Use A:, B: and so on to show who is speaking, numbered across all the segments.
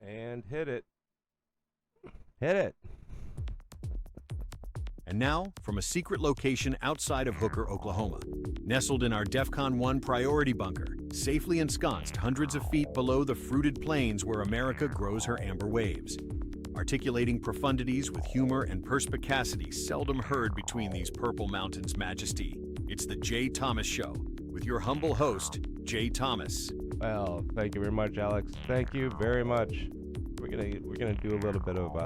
A: And hit it. Hit it.
B: And now, from a secret location outside of Hooker, Oklahoma, nestled in our DEFCON 1 priority bunker, safely ensconced hundreds of feet below the fruited plains where America grows her amber waves. Articulating profundities with humor and perspicacity seldom heard between these purple mountains' majesty, it's the Jay Thomas Show, with your humble host, Jay Thomas.
A: Well, thank you very much, Alex. Thank you very much. We're gonna do a little bit of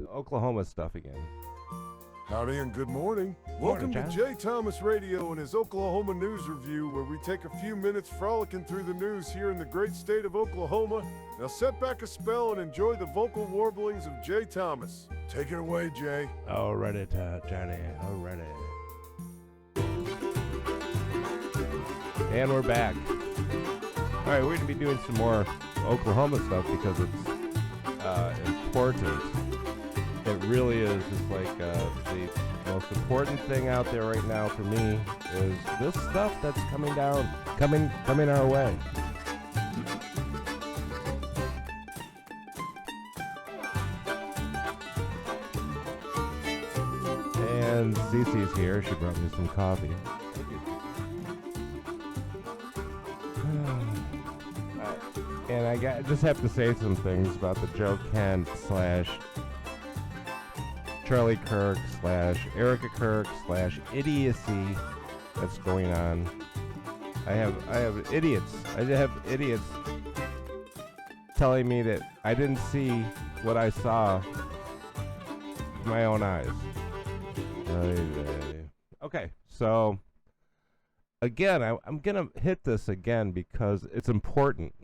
A: Oklahoma stuff again.
C: Howdy and good morning. Welcome to Jay Thomas Radio and his Oklahoma News Review, where we take a few minutes frolicking through the news here in the great state of Oklahoma. Now set back a spell and enjoy the vocal warblings of Jay Thomas. Take it away, Jay.
A: Alrighty, Johnny. Alrighty. And we're back. All right, we're going to be doing some more Oklahoma stuff because it's important. It really is. It's like the most important thing out there right now for me is this stuff that's coming our way. And Cece's here. She brought me some coffee. And I just have to say some things about the Joe Kent / Charlie Kirk / Erica Kirk / idiocy that's going on. I have idiots telling me that I didn't see what I saw with my own eyes. Okay, so again, I'm gonna hit this again because it's important.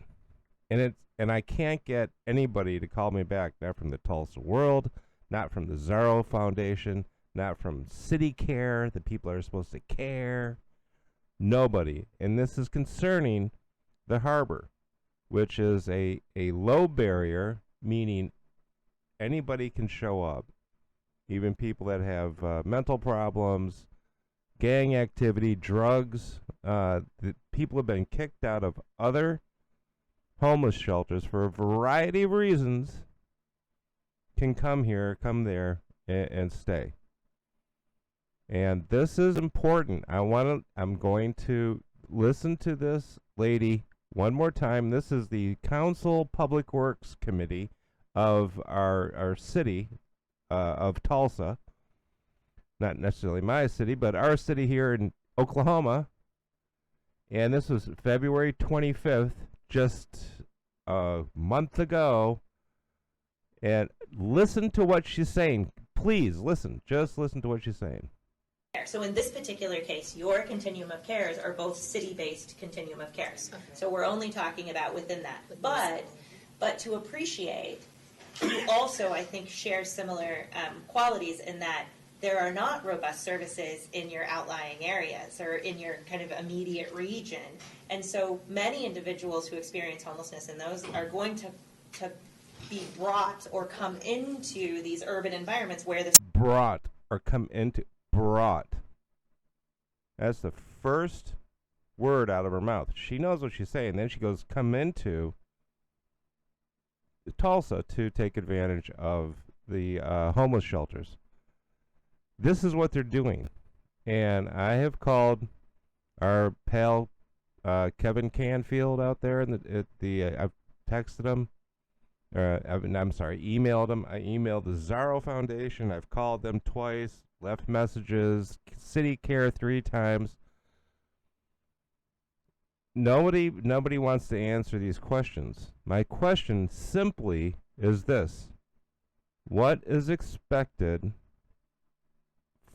A: And I can't get anybody to call me back, not from the Tulsa World, not from the Zarro Foundation, not from City Care, the people that are supposed to care. Nobody. And this is concerning the harbor, which is a low barrier, meaning anybody can show up, even people that have mental problems, gang activity, drugs. The people have been kicked out of other homeless shelters for a variety of reasons, can come here, come there, and stay. And this is important. I'm going to listen to this lady one more time. This is the Council Public Works Committee of our city of Tulsa. Not necessarily my city, but our city here in Oklahoma. And this was February 25th. Just a month ago, and listen to what she's saying. Please listen. Just listen to what she's saying.
D: So in this particular case, your continuum of cares are both city-based continuum of cares. Okay. So we're only talking about within that. But to appreciate, you also, I think, share similar qualities in that there are not robust services in your outlying areas or in your kind of immediate region. And so many individuals who experience homelessness in those are going to be brought or come into these urban environments where this
A: brought. That's the first word out of her mouth. She knows what she's saying. Then she goes, come into Tulsa to take advantage of the homeless shelters. This is what they're doing. And I have called our pal Kevin Canfield out there I've texted him. Emailed him. I emailed the Zarro Foundation. I've called them twice, left messages, City Care 3 times. Nobody wants to answer these questions. My question simply is this: what is expected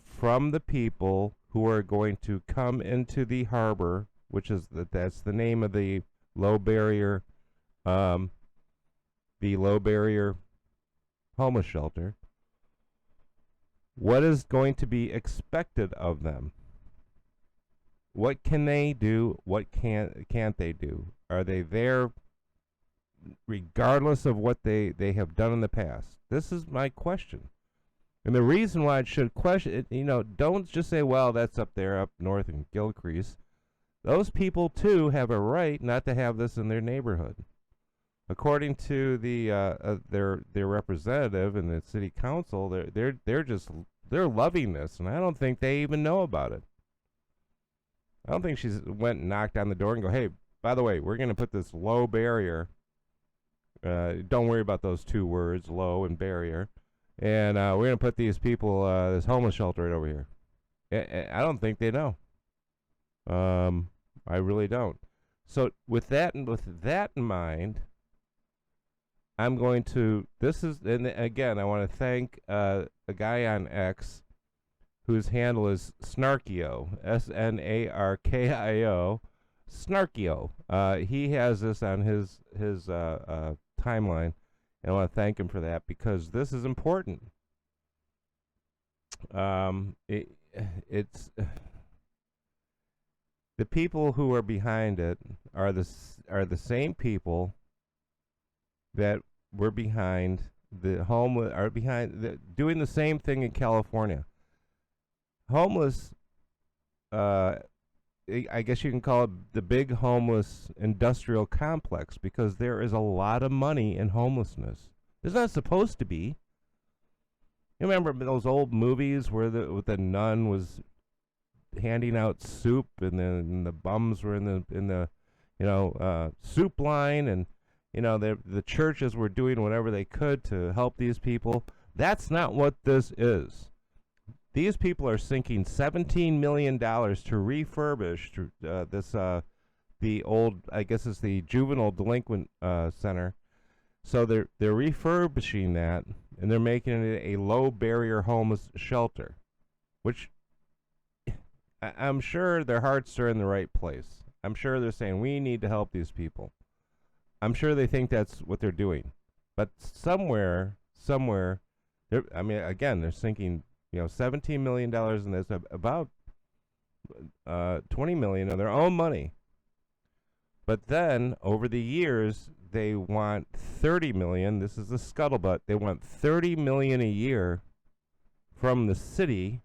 A: from the people who are going to come into the harbor, which is that's the name of the low barrier homeless shelter? What is going to be expected of them? What can they do? What can't they do? Are they there regardless of what they have done in the past? This is my question. And the reason why it should question it, don't just say, well, that's up there, up north in Gilcrease. Those people, too, have a right not to have this in their neighborhood. according to their representative in the city council, they're loving this, and I don't think they even know about it. I don't think she's went and knocked on the door and go, hey, by the way, we're going to put this low barrier. Don't worry about those two words, low and barrier. And we're going to put these people, this homeless shelter right over here. I don't think they know. I really don't. So with that in mind, I'm going to, and again, I want to thank a guy on X whose handle is Snarkio, Snarkio, Snarkio. He has this on his timeline, and I want to thank him for that because this is important. It's the people who are behind it are the same people that were behind the homeless, are behind doing the same thing in California. Homeless, I guess you can call it the big homeless industrial complex because there is a lot of money in homelessness. There's not supposed to be. You remember those old movies where the nun was handing out soup and the bums were in the soup line, and the churches were doing whatever they could to help these people. That's not what this is. These people are sinking $17 million to refurbish the old, I guess it's the juvenile delinquent center. So they're refurbishing that, and they're making it a low barrier homeless shelter, which I'm sure their hearts are in the right place. I'm sure they're saying we need to help these people. I'm sure they think that's what they're doing, but somewhere, they're sinking $17 million in this, about $20 million of their own money. But then over the years, they want $30 million. This is the scuttlebutt. They want $30 million a year from the city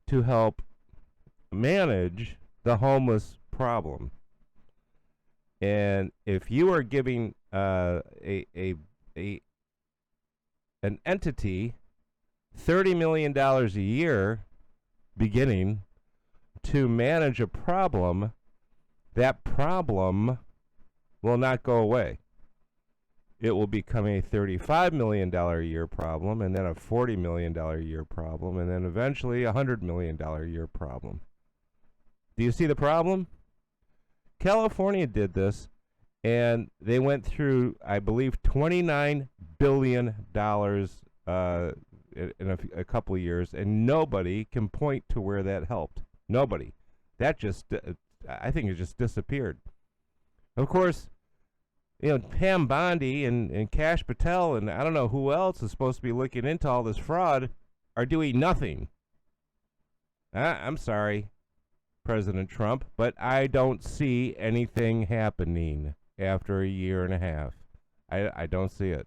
A: to help manage the homeless problem. And if you are giving an entity $30 million a year beginning to manage a problem, that problem will not go away. It will become a $35 million a year problem, and then a $40 million a year problem, and then eventually a $100 million a year problem. Do you see the problem? California did this, and they went through, I believe, $29 billion in a couple of years, and nobody can point to where that helped. Nobody. That just, I think it just disappeared. Of course, Pam Bondi and Kash Patel and I don't know who else is supposed to be looking into all this fraud are doing nothing. I'm sorry, President Trump, but I don't see anything happening after a year and a half. I don't see it.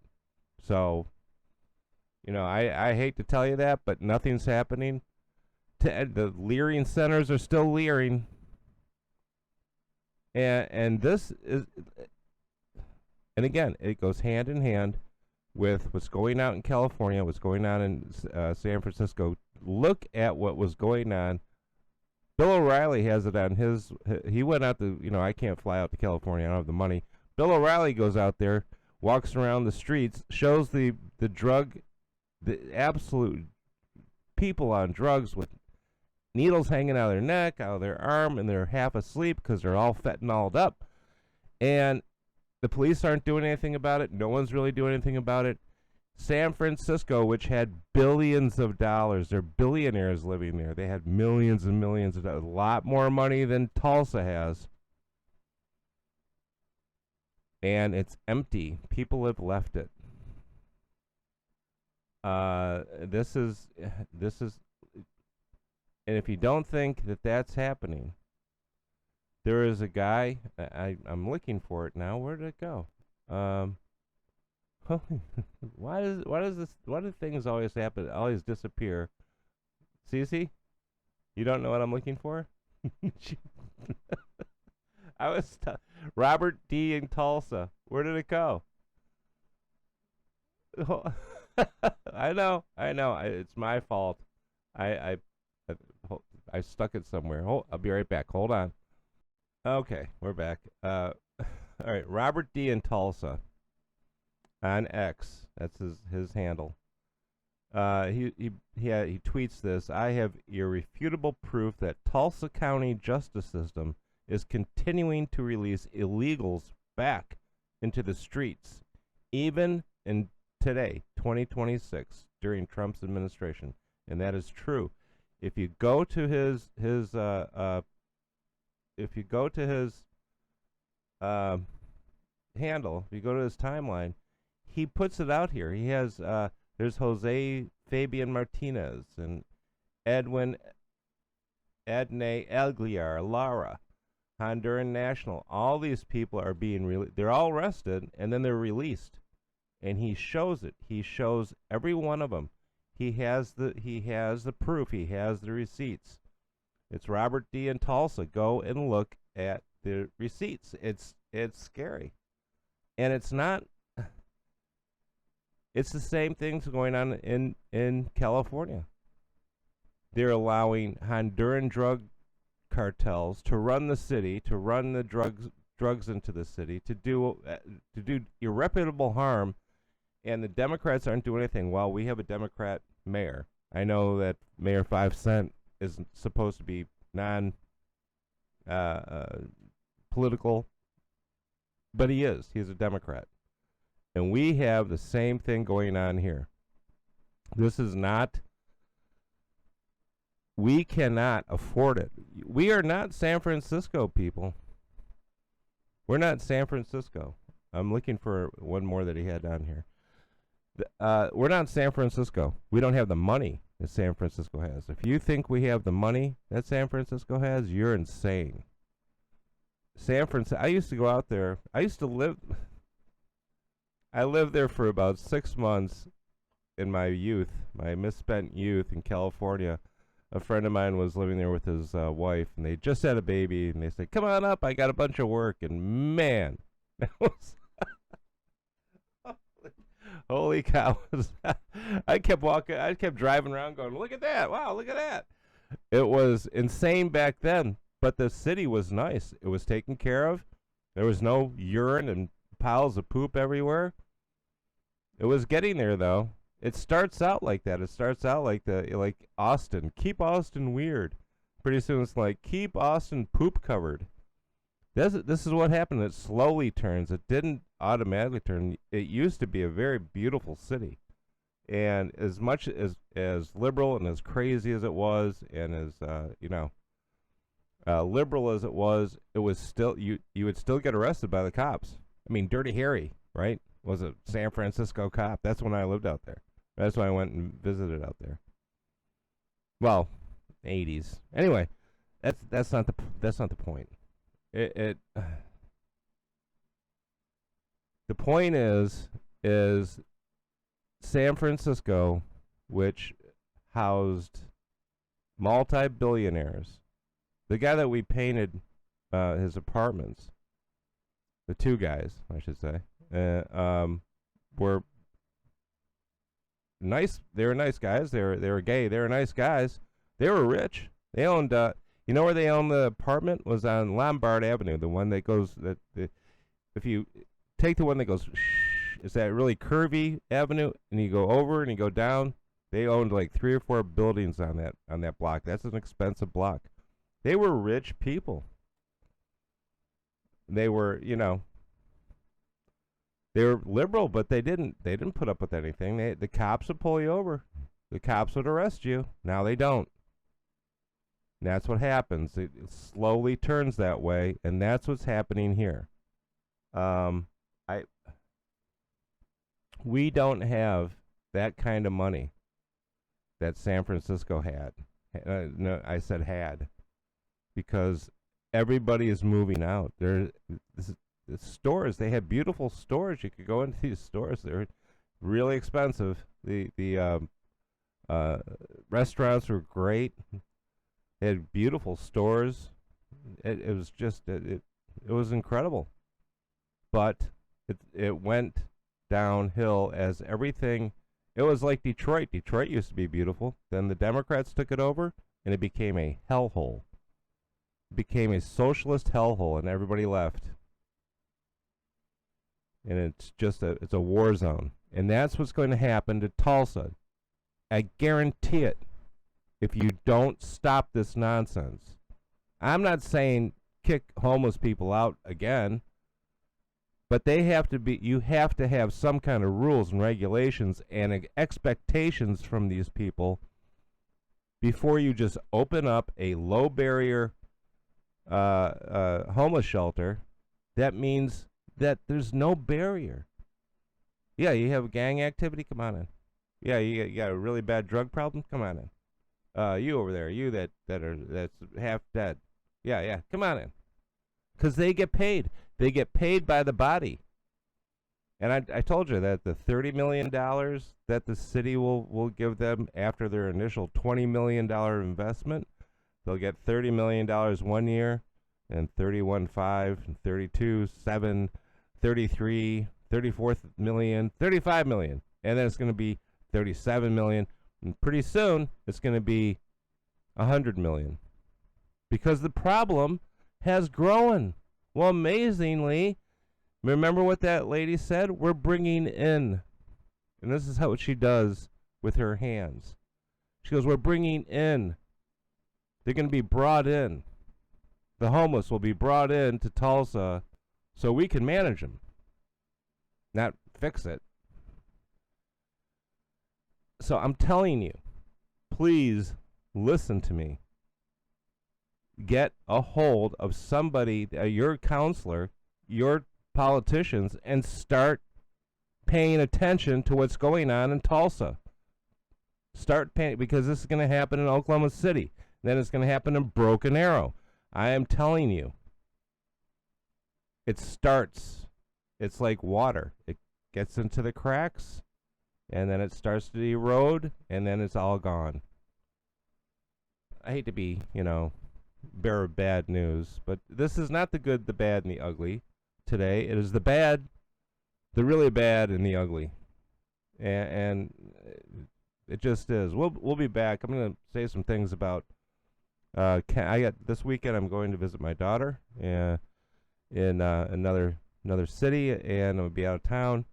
A: So, I hate to tell you that, but nothing's happening. The leering centers are still leering. And this is, and again, it goes hand in hand with what's going on in California, what's going on in San Francisco. Look at what was going on. Bill O'Reilly has it on his, he went out to, I can't fly out to California, I don't have the money. Bill O'Reilly goes out there, walks around the streets, shows the absolute people on drugs with needles hanging out of their neck, out of their arm, and they're half asleep because they're all fentanyled up. And the police aren't doing anything about it. No one's really doing anything about it. San Francisco, which had billions of dollars, they're billionaires living there. They had millions and millions of dollars, a lot more money than Tulsa has. And it's empty. People have left it. This is, and if you don't think that that's happening, there is a guy, I'm looking for it now. Where did it go? Why do things always happen, always disappear? Cece, you don't know what I'm looking for? Robert D. in Tulsa. Where did it go? I know. It's my fault. I, I, I stuck it somewhere. I'll be right back. Hold on. Okay, we're back. All right, Robert D. in Tulsa on X. That's his handle. He tweets this. I have irrefutable proof that Tulsa County justice system is continuing to release illegals back into the streets, even in today, 2026, during Trump's administration, and that is true. If you go to his handle, if you go to his timeline, he puts it out here. He has there's Jose Fabian Martinez and Edne Aguilar, Lara, Honduran national. All these people are being they're all arrested and then they're released. And he shows it. He shows every one of them. He has the proof. He has the receipts. It's Robert D. in Tulsa. Go and look at the receipts. It's scary. And it's not. It's the same things going on in California. They're allowing Honduran drug cartels to run the city, to run the drugs into the city, to do irreparable harm, and the Democrats aren't doing anything. Well, we have a Democrat mayor. I know that Mayor 5 Cent is supposed to be political, but he is. He's a Democrat. And we have the same thing going on here. This is not, we cannot afford it. We are not San Francisco, people. We're not San Francisco. I'm looking for one more that he had on here. We're not San Francisco. We don't have the money that San Francisco has. If you think we have the money that San Francisco has, you're insane. San Francisco, I used to go out there. I lived there for about 6 months in my youth, my misspent youth in California. A friend of mine was living there with his wife, and they just had a baby, and they said, "Come on up, I got a bunch of work." And man, that was holy cow. I kept driving around going, "Look at that, wow, look at that." It was insane back then, but the city was nice. It was taken care of. There was no urine and piles of poop everywhere. It was getting there, though. It starts out like that. It starts out like Austin. Keep Austin weird. Pretty soon it's like, keep Austin poop covered. This is what happened. It slowly turns. It didn't automatically turn. It used to be a very beautiful city. And as much as liberal and as crazy as it was, and as, liberal as it was still, you would still get arrested by the cops. I mean, Dirty Harry, right, was a San Francisco cop. That's when I lived out there. That's why I went and visited out there. Well, 80s. Anyway, that's not the point. The point is San Francisco, which housed multi-billionaires. The guy that we painted his apartments, the two guys, I should say, were nice. They were nice guys. They were gay. They were nice guys. They were rich. They owned. You know where they owned the apartment was on Lombard Avenue, the one that goes if you take the one that goes, it's that really curvy avenue, and you go over and you go down. They owned like 3 or 4 buildings on that block. That's an expensive block. They were rich people. They were, they were liberal, but they didn't put up with anything. The cops would pull you over. The cops would arrest you. Now they don't. And that's what happens. It slowly turns that way, and that's what's happening here. We don't have that kind of money that San Francisco had. No, I said had, because everybody is moving out. The stores, they had beautiful stores. You could go into these stores. They're really expensive. The restaurants were great. They had beautiful stores. It was just it was incredible. But it went downhill as everything. It was like Detroit. Detroit used to be beautiful. Then the Democrats took it over, and it became a hellhole. It became a socialist hellhole, and everybody left. And it's just it's a war zone. And that's what's going to happen to Tulsa. I guarantee it. If you don't stop this nonsense. I'm not saying kick homeless people out again, but they have to be. You have to have some kind of rules and regulations and expectations from these people before you just open up a low barrier homeless shelter. That means that there's no barrier. Yeah, you have gang activity, come on in. Yeah, you got a really bad drug problem, come on in. You over there, you that's half dead. Yeah, come on in. Because they get paid. They get paid by the body. And I told you that the $30 million that the city will give them after their initial $20 million investment, they'll get $30 million 1 year, and 31.5, and 32.7, 33, 34 million, 35 million. And then it's going to be 37 million. And pretty soon, it's going to be 100 million. Because the problem has grown. Well, amazingly, remember what that lady said? We're bringing in. And this is what she does with her hands. She goes, we're bringing in. They're going to be brought in. The homeless will be brought in to Tulsa so we can manage them. Not fix it. So I'm telling you, please listen to me. Get a hold of somebody, your counselor, your politicians, and start paying attention to what's going on in Tulsa. Start paying, because this is going to happen in Oklahoma City. Then it's going to happen in Broken Arrow. I am telling you. It starts. It's like water. It gets into the cracks, and then it starts to erode, and then it's all gone. I hate to be, bearer of bad news, but this is not the good, the bad, and the ugly today. It is the bad, the really bad, and the ugly. And it just is. We'll be back. I'm going to say some things about this weekend I'm going to visit my daughter in another city, and I'm going to be out of town.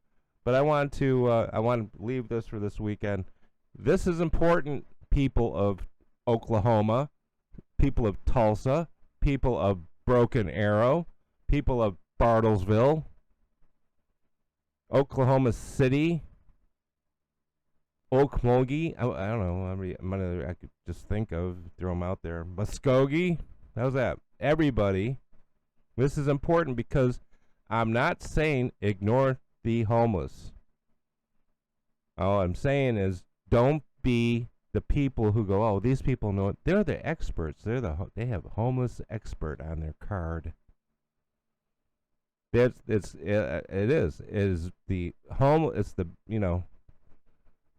A: But I want to leave this for this weekend. This is important, people of Oklahoma, people of Tulsa, people of Broken Arrow, people of Bartlesville, Oklahoma City, Okmulgee. I don't know. I could just think of, throw them out there. Muskogee. How's that? Everybody. This is important because I'm not saying ignore the homeless. All I'm saying is don't be the people who go, oh, these people know it. They're the experts. They have homeless expert on their card. It is the home. It's the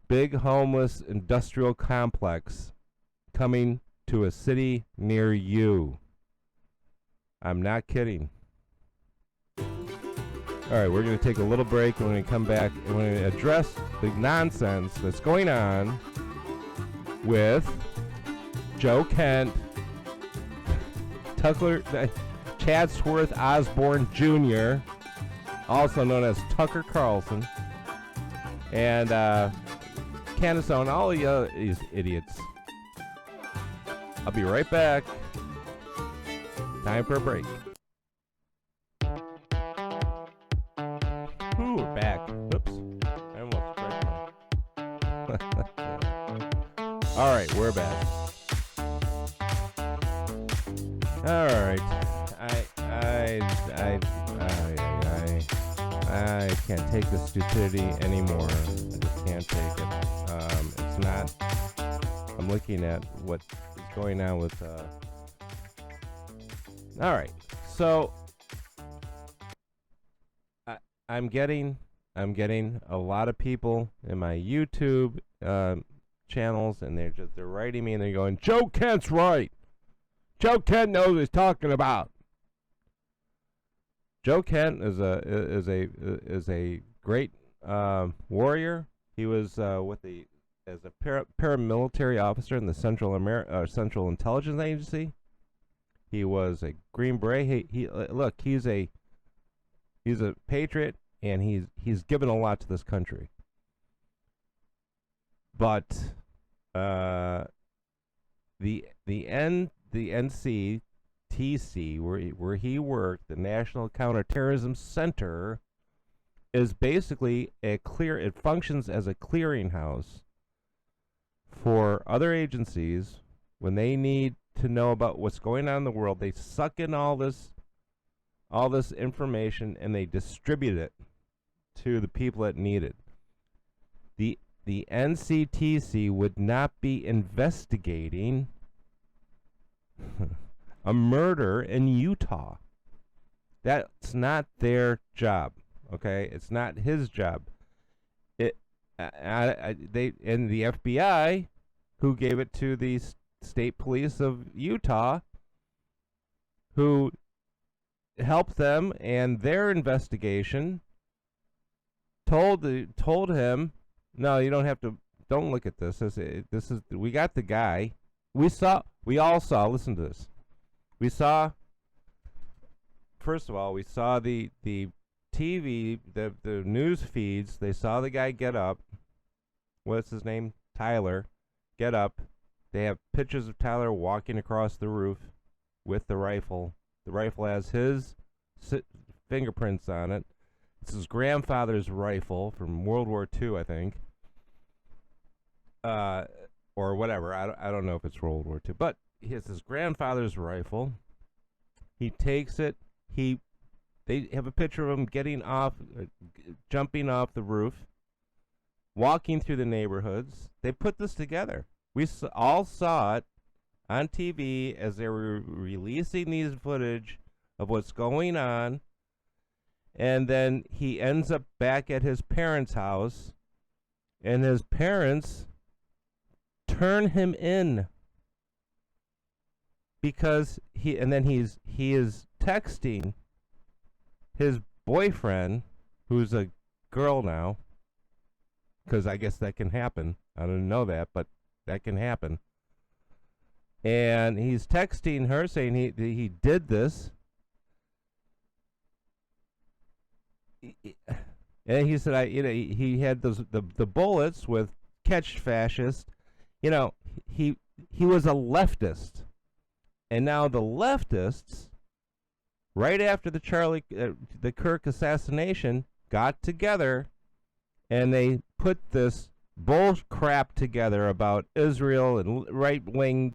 A: big homeless industrial complex coming to a city near you. I'm not kidding. All right, we're going to take a little break, and when we come back, we're going to address the nonsense that's going on with Joe Kent, Chadsworth Osborne Jr., also known as Tucker Carlson, and Candace Owen, all these idiots. I'll be right back. Time for a break. Ooh, we're back. Oops. I almost corrected. All right, we're back. All right. I can't take the stupidity anymore. I just can't take it. It's not. I'm looking at what is going on with. All right, so I'm getting a lot of people in my YouTube channels, and they're writing me, and they're going, Joe Kent's right. Joe Kent knows what he's talking about. Joe Kent is a great warrior. He was as a paramilitary officer in the Central Intelligence Agency. He was a Green Beret. Look, he's a patriot, and he's given a lot to this country. But the NCTC, where he worked, the National Counterterrorism Center, is basically it functions as a clearinghouse for other agencies when they need to know about what's going on in the world. They suck in all this information and they distribute it to the people that need it. The NCTC would not be investigating a murder in Utah. That's not their job. Okay, it's not his job. They and the FBI, who gave it to the state police of Utah, who helped them and their investigation, told him, no, you don't have to. Don't look at this. This is we got the guy. We all saw. Listen to this. We saw. First of all, we saw the TV, the news feeds. They saw the guy get up. What's his name? Tyler. Get up. They have pictures of Tyler walking across the roof with the rifle. The rifle has his fingerprints on it. It's his grandfather's rifle from World War II, I think. Or whatever. I don't know if it's World War II. But it's his grandfather's rifle. He takes it. They have a picture of him jumping off the roof, walking through the neighborhoods. They put this together. We all saw it on TV as they were releasing these footage of what's going on. And then he ends up back at his parents' house, and his parents turn him in because he is texting his boyfriend, who's a girl now, because I guess that can happen. I didn't know that, but that can happen. And he's texting her saying he did this. And he said, he had the bullets with catch fascist. He was a leftist, and now the leftists, right after the Charlie Kirk assassination, got together, and they put this bull crap together about Israel and right-wing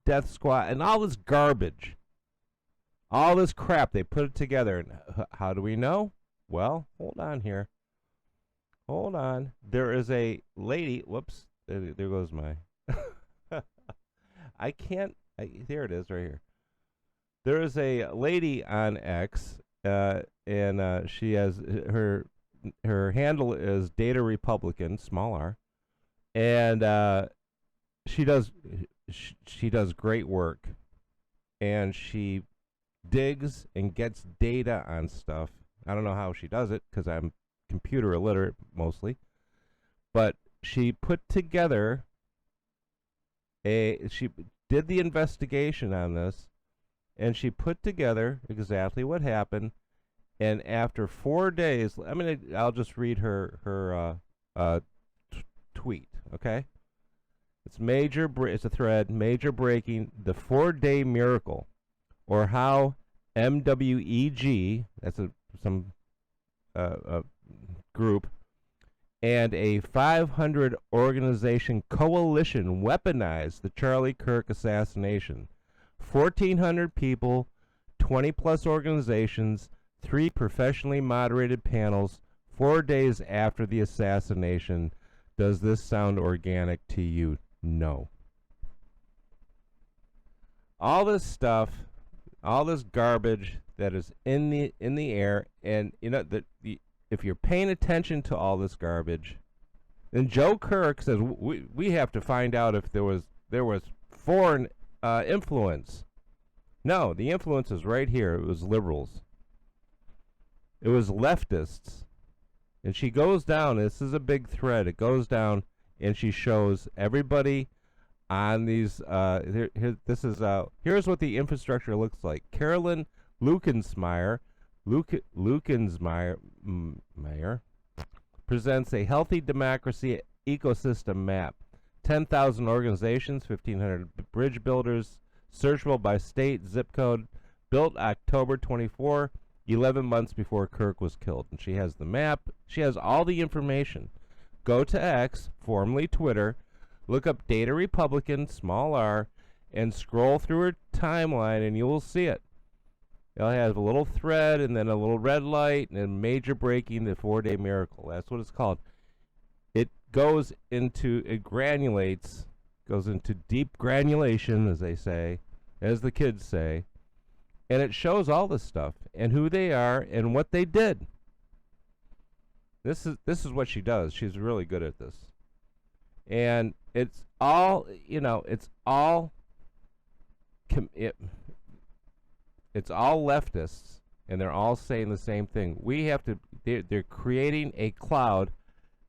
A: death squad and all this garbage, all this crap. They put it together, and how do we know? Well, hold on here. Hold on. There is a lady. Whoops. There goes my. There it is right here. There is a lady on X, and she has her handle is Data Republican, small r, and she does great work, and she digs and gets data on stuff. I don't know how she does it because I'm computer illiterate mostly, but she put together she did the investigation on this, and she put together exactly what happened. And after 4 days, I'll just read her tweet, okay? It's a thread, major breaking, the 4-day miracle, or how MWEG, that's some group, and a 500 organization coalition weaponized the Charlie Kirk assassination. 1,400 people, 20 plus organizations, 3 professionally moderated panels, 4 days after the assassination. Does this sound organic to you? No. All this stuff, all this garbage that is in the air, and if you're paying attention to all this garbage, then Joe Kirk says we have to find out if there was foreign influence. No, the influence is right here. It was liberals. It was leftists And she goes down. This is a big thread. It goes down, and she shows everybody on these. Here's what the infrastructure looks like. Carolyn Lukensmeyer presents a healthy democracy ecosystem map. 10,000 organizations, 1,500 bridge builders, searchable by state, zip code, built October 24, 11 months before Kirk was killed. And she has the map. She has all the information. Go to X, formerly Twitter, look up Data Republican, small r, and scroll through her timeline, and you will see it. It'll have a little thread, and then a little red light, and major breaking, the 4-day miracle. That's what it's called. It goes into, it granulates, goes into deep granulation, as they say, as the kids say, and it shows all this stuff, and who they are, and what they did. This is what she does. She's really good at this. And it's all, it's all it's all leftists, and they're all saying the same thing. We have to, they're creating a cloud.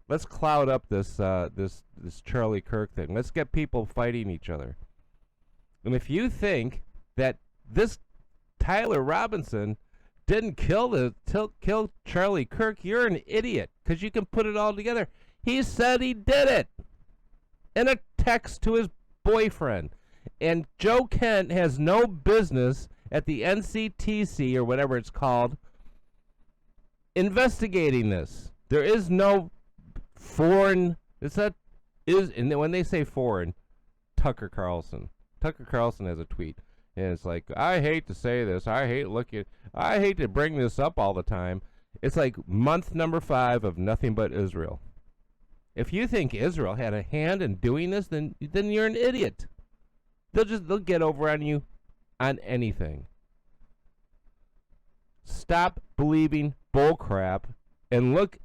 A: Let's cloud up this Charlie Kirk thing. Let's get people fighting each other. And if you think that this Tyler Robinson didn't kill Charlie Kirk, you're an idiot, because you can put it all together. He said he did it in a text to his boyfriend. And Joe Kent has no business at the NCTC, or whatever it's called, investigating this. There is no foreign, and when they say foreign, Tucker Carlson has a tweet, and it's like, I hate to say this, I hate to bring this up all the time. It's like month number 5 of nothing but Israel. If you think Israel had a hand in doing this, then you're an idiot. They'll get over on you on anything. Stop believing bullcrap and look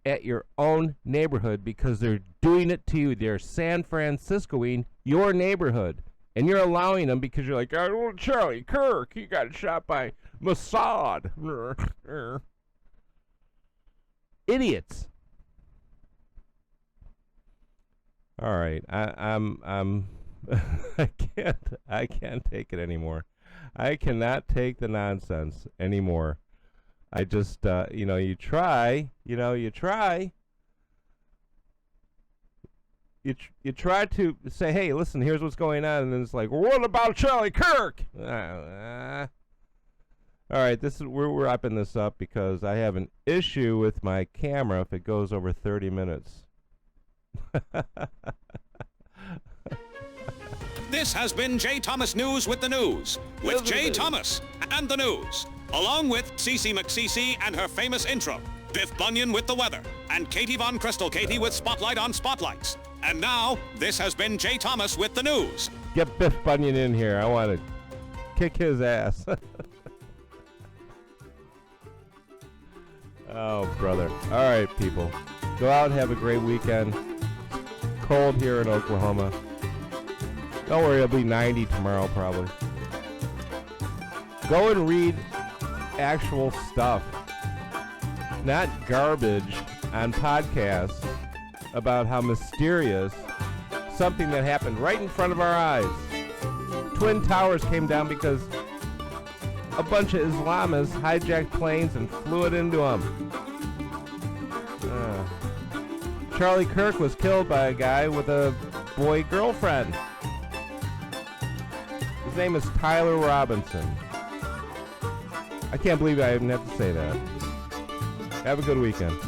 A: at your own neighborhood, because they're doing it to you. They're San Franciscoing your neighborhood, and you're allowing them because you're like, oh, Charlie Kirk, he got shot by Mossad. Idiots. All right, I'm I can't take it anymore. I cannot take the nonsense anymore. I just, you try to say, hey, listen, here's what's going on, and then it's like, well, what about Charlie Kirk? All right, we're wrapping this up because I have an issue with my camera if it goes over 30 minutes.
E: This has been Jay Thomas News with the News, with Jay Thomas and the News, along with Cece McCece and her famous intro, Biff Bunyan with the weather, and Katie Von Crystal Katie with Spotlight on Spotlights. And now, this has been Jay Thomas with the News.
A: Get Biff Bunyan in here. I want to kick his ass. Oh, brother. All right, people. Go out and have a great weekend. Cold here in Oklahoma. Don't worry, it'll be 90 tomorrow probably. Go and read actual stuff, not garbage on podcasts about how mysterious something that happened right in front of our eyes. Twin Towers came down because a bunch of Islamists hijacked planes and flew it into them. Charlie Kirk was killed by a guy with a boy girlfriend. His name is Tyler Robinson. I can't believe I even have to say that. Have a good weekend.